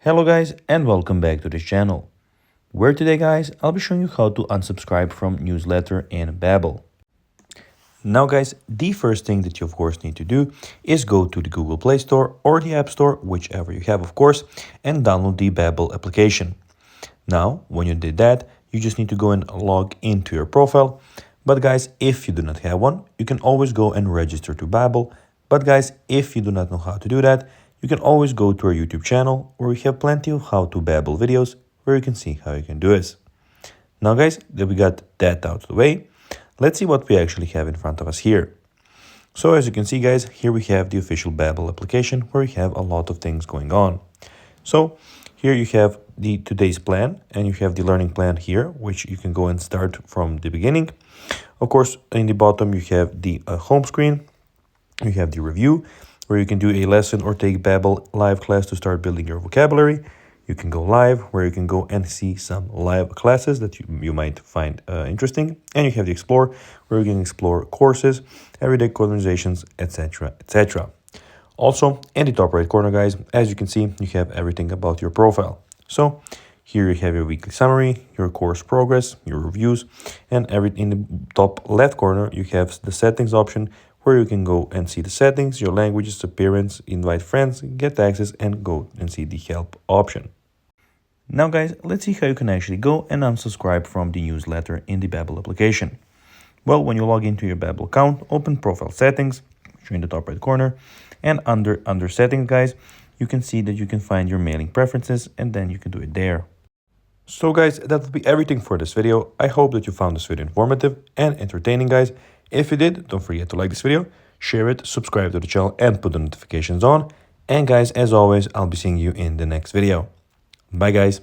Hello guys and welcome back to this channel, where today guys I'll be showing you how to unsubscribe from newsletter in Babbel. Now guys, the first thing that you of course need to do is go to the Google Play Store or the App Store, whichever you have of course, and download the Babbel application. Now when you did that, you just need to go and log into your profile. But guys, if you do not have one, you can always go and register to Babbel. But guys, if you do not know how to do that, you can always go to our YouTube channel where we have plenty of how to Babbel videos where you can see how you can do this. Now guys, that we got that out of the way, let's see what we actually have in front of us here. So as you can see guys, here we have the official Babbel application where we have a lot of things going on. So here you have the today's plan and you have the learning plan here, which you can go and start from the beginning. Of course, in the bottom you have the home screen, you have the review, where you can do a lesson or take Babbel live class to start building your vocabulary. You can go live, where you can go and see some live classes that you might find interesting. And you have the explore, where you can explore courses, everyday conversations, etc, etc. Also, in the top right corner guys, as you can see, you have everything about your profile. So here you have your weekly summary, your course progress, your reviews, and in the top left corner you have the settings option, where you can go and see the settings, your languages, appearance, invite friends, get access, and go and see the help option. Now guys, let's see how you can actually go and unsubscribe from the newsletter in the Babbel application. Well, when you log into your Babbel account, open profile settings, which are in the top right corner, and under settings guys, you can see that you can find your mailing preferences, and then you can do it there. So guys, that will be everything for this video. I hope that you found this video informative and entertaining guys. If you did, don't forget to like this video, share it, subscribe to the channel, and put the notifications on. And guys, as always, I'll be seeing you in the next video. Bye guys.